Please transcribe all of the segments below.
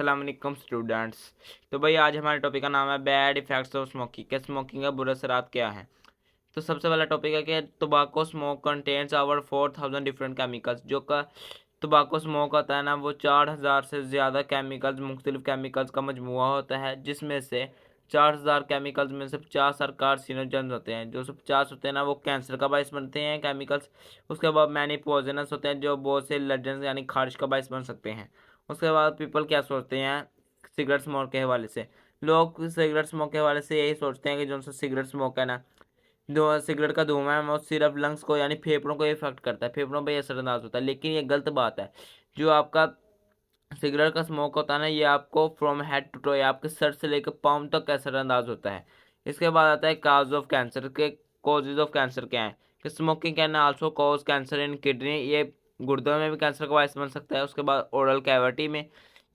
अस्सलाम वालेकुम स्टूडेंट्स। तो भाई आज हमारे टॉपिक का नाम है बैड इफेक्ट्स ऑफ स्मोकिंग के स्मोकिंग का बुरे असरात क्या है। तो सबसे पहला टॉपिक है कि tobacco smoke contains over 4000 different chemicals. जो का टोबाको स्मोक होता है ना, वो 4000 से ज़्यादा केमिकल्स मुख्तलिफ केमिकल्स का मजमुआ होता है, जिसमें से 4000 केमिकल्स में से 50 कार्सिनोजेंस होते हैं। जो 50 होते हैं ना, वो कैंसर का बायस बनते हैं केमिकल्स। उसके बाद मैनी पॉइजनस होते हैं, जो बहुत से एलर्जेंस यानी खारिश का बायस बन सकते हैं। उसके बाद पीपल क्या सोचते हैं सिगरेट स्मोक के हवाले से। लोग सिगरेट स्मोक के हवाले से यही सोचते हैं कि जो सा सिगरेट स्मोक है ना, जो सिगरेट का धुआं है वो सिर्फ लंग्स को यानी फेफड़ों को इफेक्ट करता है, फेफड़ों पर असरअंदाज होता है। लेकिन ये गलत बात है। जो आपका सिगरेट का स्मोक होता है ना, ये आपको फ्रॉम हेड टू टो, आपके सर से लेकर पाँव तक असरअंदाज होता है। इसके बाद आता है काज ऑफ कैंसर के कॉजेज ऑफ कैंसर क्या है कि smoking can also cause cancer in kidney, ये गुर्दों में भी कैंसर का बायस बन सकता है। उसके बाद ओरल कैविटी में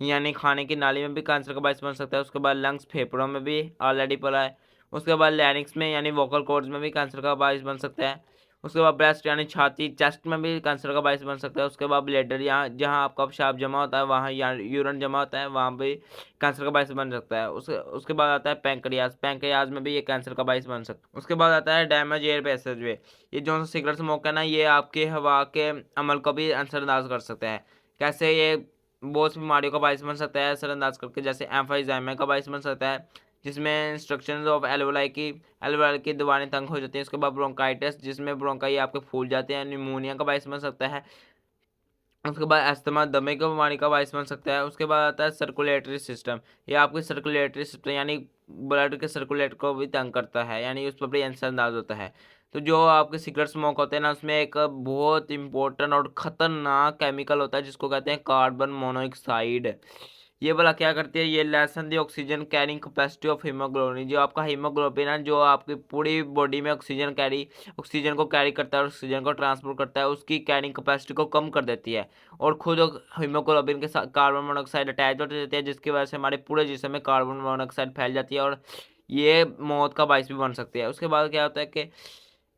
यानी खाने की नाली में भी कैंसर का बायस बन सकता है। उसके बाद लंग्स फेफड़ों में भी ऑलरेडी पड़ा है। उसके बाद लैरिंक्स में यानी वोकल कॉर्ड्स में भी कैंसर का बायस बन सकता है। उसके बाद ब्रेस्ट यानी छाती चेस्ट में भी कैंसर का बायस बन सकता है। उसके बाद ब्लैडर यहाँ जहाँ आपका पेशाब जमा होता है, वहाँ या यूरिन जमा होता है, वहाँ भी कैंसर का बायस बन सकता है। उसके बाद आता है पैंक्रियाज, पैंक्रियाज में भी ये कैंसर का बायस बन सकता है। उसके बाद आता है डैमेज एयर पैसेज वे। ये जो सिगरेट स्मोक है ना, ये आपके हवा के अमल को भी असरअंदाज कर सकता है। कैसे ये बहुत सी बीमारियों का बायस बन सकता है असरअंदाज करके, जैसे एम्फाइजेमा का बायस बन सकता है, जिसमें इंस्ट्रक्शंस ऑफ एल्वोलाई की दीवारें तंग हो जाती हैं। उसके बाद ब्रोंकाइटिस, जिसमें ब्रोंकाई आपके फूल जाते हैं, निमोनिया का बायस बन सकता है। उसके बाद अस्थमा दमे की बीमारी का बायस बन सकता है। उसके बाद आता है सर्कुलेटरी सिस्टम। ये आपकी सर्कुलेटरी सिस्टम यानी ब्लड के सर्कुलेट को भी तंग करता है, यानी उस पर भी असरअंदाज होता है। तो जो आपके सिगरेट स्मोक होते हैं ना, उसमें एक बहुत इंपॉर्टेंट और ख़तरनाक केमिकल होता है जिसको कहते हैं कार्बन मोनोऑक्साइड। ये वाला क्या करती है, ये lesson the oxygen carrying capacity of haemoglobin. जो आपका हीमोग्लोबिन है, जो आपकी पूरी बॉडी में ऑक्सीजन को कैरी करता है और ऑक्सीजन को ट्रांसपोर्ट करता है, उसकी कैरिंग कैपेसिटी को कम कर देती है। और खुद हीमोग्लोबिन के साथ कार्बन मोनोऑक्साइड अटैच हो जाती है, जिसकी वजह से हमारे पूरे जिस्म में कार्बन मोनोऑक्साइड फैल जाती है और ये मौत का बायस भी बन सकती है। उसके बाद क्या होता है कि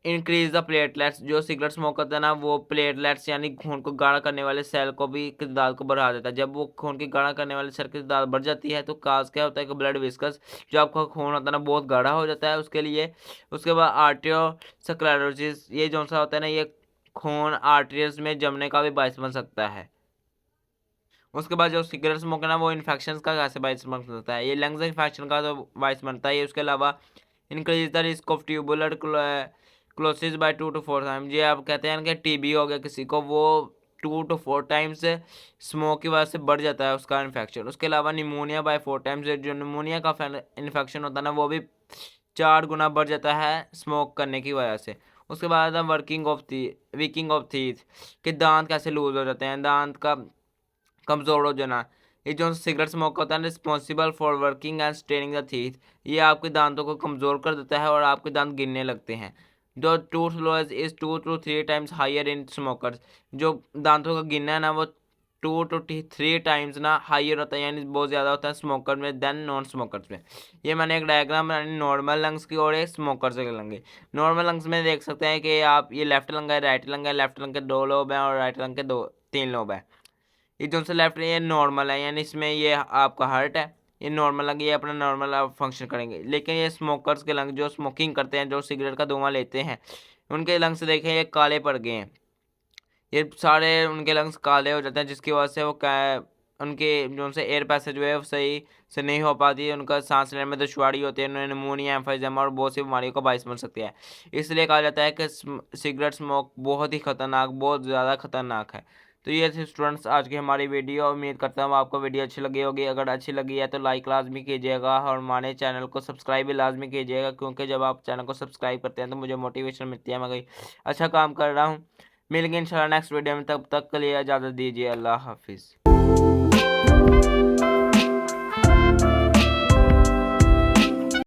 इंक्रीज द प्लेटलेट्स। जो सिगरेट स्मोक करता है ना, वो प्लेटलेट्स यानी खून को गाढ़ा करने वाले सेल को भी की तादाद को बढ़ा देता है। जब वो खून की गाढ़ा करने वाले सेल की तादाद बढ़ जाती है तो काज क्या होता है कि ब्लड विस्कस, जो आपका खून होता है ना, बहुत गाढ़ा हो जाता है उसके लिए। उसके बाद आर्टियोस्क्लेरोसिस, ये जो सा होता है ना, ये खून आर्टरीज में जमने का भी बायस बन सकता है। उसके बाद जो सिगरेट स्मोक है ना, वो इन्फेक्शन का कैसे बायस बन सकता है, ये लंग्स इन्फेक्शन का तो बायस बनता है। उसके अलावा increase the risk of tuberculosis by 2 to 4 time. ये आप कहते हैं कि टीबी हो गया किसी को, वो 2 to 4 टाइम्स स्मोक की वजह से बढ़ जाता है उसका इन्फेक्शन। उसके अलावा निमोनिया बाय 4 टाइम्स, जो निमोनिया का इन्फेक्शन होता है ना, वो भी 4 गुना बढ़ जाता है स्मोक करने की वजह से। उसके बाद वीकिंग ऑफ थीथ, कि दांत कैसे लूज हो जाते हैं, दांत का कमज़ोर हो जाना। ये जो सिगरेट स्मोक होता है responsible for working and staining the teeth, ये आपके दांतों को कमज़ोर कर देता है और आपके दांत गिरने लगते हैं। जो tooth loss is 2 to 3 times higher in smokers. जो दांतों का गिरना है ना, वो 2 to 3 टाइम्स ना हायर होता है, यानी बहुत ज़्यादा होता है स्मोकर में देन नॉन स्मोकर्स में। ये मैंने एक डायग्राम बनाई नॉर्मल लंग्स की और एक स्मोकर्स के लंग। नॉर्मल लंग्स में देख सकते हैं कि आप ये लेफ्ट लंग है, राइट लंग है, लेफ्ट लंग के 2 लोब हैं और राइट लंग के 3 लोब हैं। ये जो सा लेफ्ट है ये नॉर्मल है, यानी इसमें ये आपका हार्ट है, ये नॉर्मल लंग, ये अपना नॉर्मल फंक्शन करेंगे। लेकिन ये स्मोकर्स के लंग, जो स्मोकिंग करते हैं, जो सिगरेट का धुआं लेते हैं, उनके लंग्स से देखें ये काले पड़ गए हैं। ये सारे उनके लंग्स काले हो जाते हैं, जिसकी वजह से वो उनके जो उनसे एयर पैसेज वे सही से नहीं हो पाती है, उनका सांस लेने में दुश्वारी होती है, उन्हें निमोनिया एम्फाइजेमा और बहुत सी बीमारियों का बायस बन सकती है। इसलिए कहा जाता है कि सिगरेट स्मोक बहुत ही खतरनाक, बहुत ज़्यादा खतरनाक है। तो ये थे स्टूडेंट्स आज की हमारी वीडियो। उम्मीद करता हूँ आपको वीडियो अच्छी लगी होगी। अगर अच्छी लगी है तो लाइक लाजमी कीजिएगा और हमारे चैनल को सब्सक्राइब भी लाजमी कीजिएगा, क्योंकि जब आप चैनल को सब्सक्राइब करते हैं तो मुझे मोटिवेशन मिलती है, मैं कोई अच्छा काम कर रहा हूँ। मिलेंगे इंशाल्लाह नेक्स्ट वीडियो में, तब तक के लिए इजाज़त दीजिए। अल्लाह हाफिज़।